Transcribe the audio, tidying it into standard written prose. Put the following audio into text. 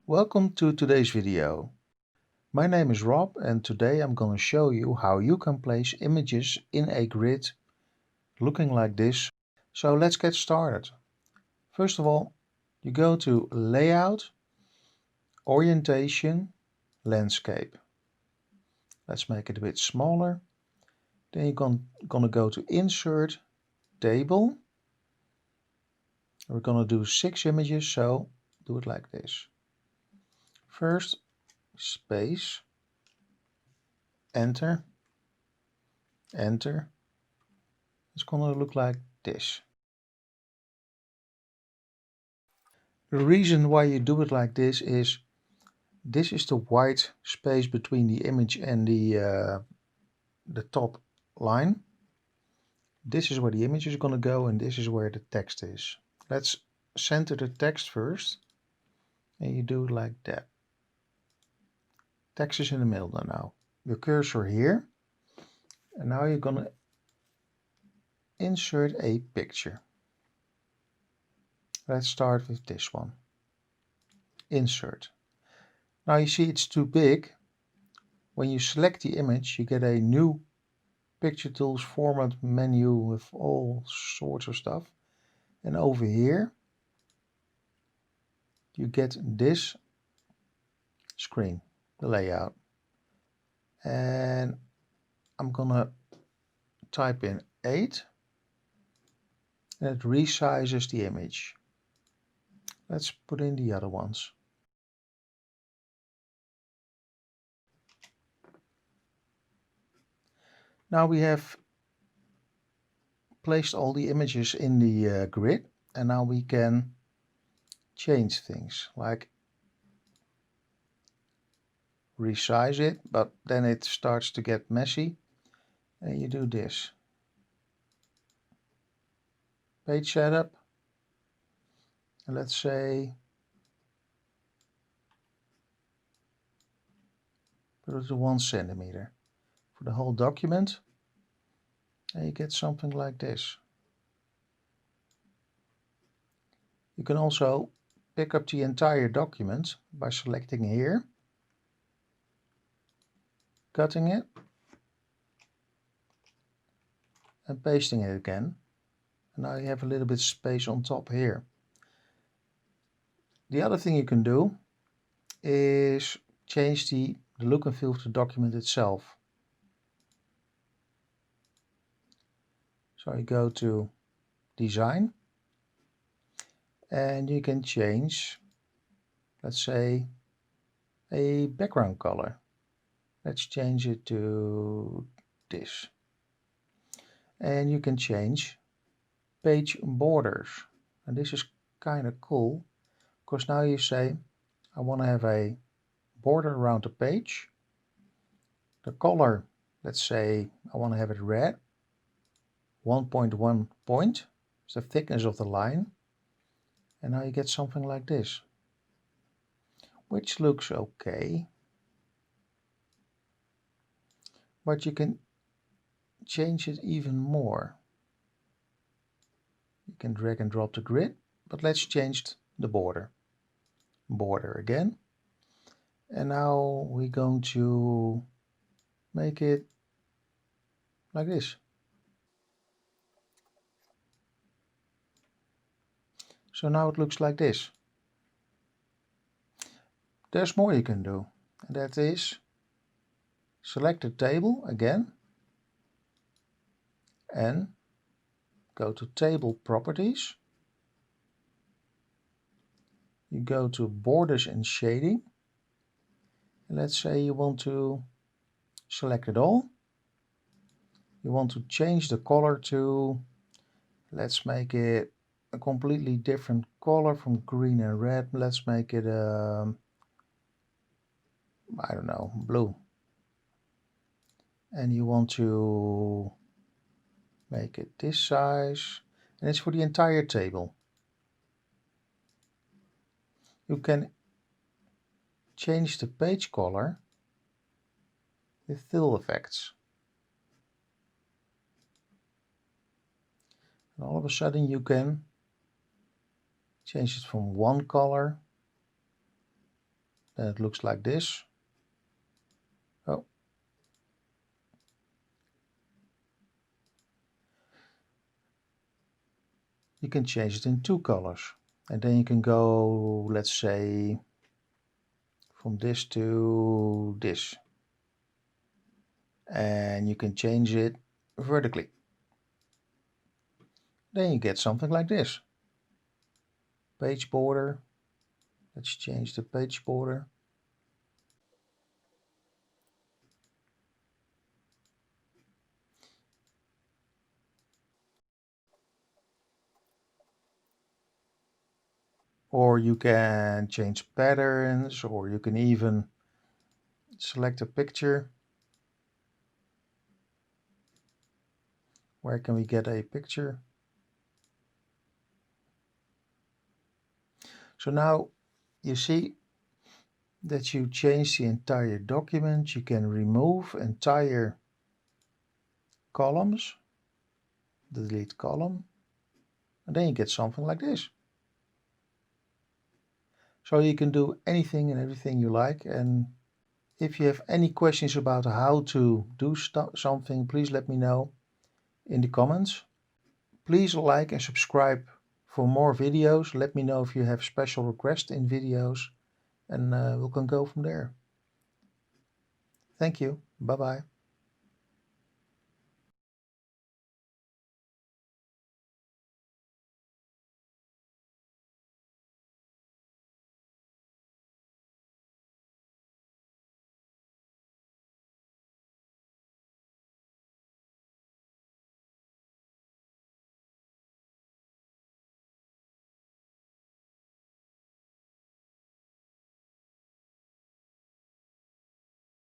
Welcome to today's video. My name is Rob and today I'm going to show you how you can place images in a grid looking like this. So let's get started. First of all, you go to Layout, Orientation, Landscape. Let's make it a bit smaller. Then you're going to go to Insert, Table. We're going to do 6 images, so do it like this. First, space, enter, enter. It's going to look like this. The reason why you do it like this is the white space between the image and the top line. This is where the image is going to go and this is where the text is. Let's center the text first and you do it like that. Text is in the middle now. Your cursor here and now you're going to insert a picture. Let's start with this one. Insert. Now you see it's too big. When you select the image you get a new Picture Tools format menu with all sorts of stuff, and over here you get this screen, the layout, and I'm gonna type in 8 and it resizes the image. Let's put in the other ones. Now we have placed all the images in the grid, and now we can change things like resize it, but then it starts to get messy, and you do this. Page setup, and let's say put it to 1 centimeter for the whole document, and you get something like this. You can also pick up the entire document by selecting here, cutting it, and pasting it again. And now you have a little bit of space on top here. The other thing you can do is change the look and feel of the document itself. So you go to Design and you can change, let's say, a background color. Let's change it to this. And you can change page borders. And this is kind of cool because now you say, I want to have a border around the page. The color, let's say I want to have it red. 1.1 point is the thickness of the line. And now you get something like this, which looks okay. But you can change it even more. You can drag and drop the grid, but let's change the border. Border again. And now we're going to make it like this. So now it looks like this. There's more you can do, and that is select the table again and go to Table Properties. You go to Borders and Shading, and let's say you want to select it all. You want to change the color to, let's make it a completely different color from green and red. Let's make it I don't know, blue. And you want to make it this size, and it's for the entire table. You can change the page color with fill effects. And all of a sudden you can change it from one color then it looks like this. Oh. You can change it in 2 colors. And then you can go, let's say, from this to this. And you can change it vertically. Then you get something like this. Page border. Let's change the page border. Or you can change patterns, or you can even select a picture. Where can we get a picture? So now you see that you change the entire document. You can remove entire columns, delete column, and then you get something like this. So you can do anything and everything you like. And if you have any questions about how to do something, please let me know in the comments. Please like and subscribe for more videos. Let me know if you have special requests in videos, and we can go from there. Thank you. Bye bye.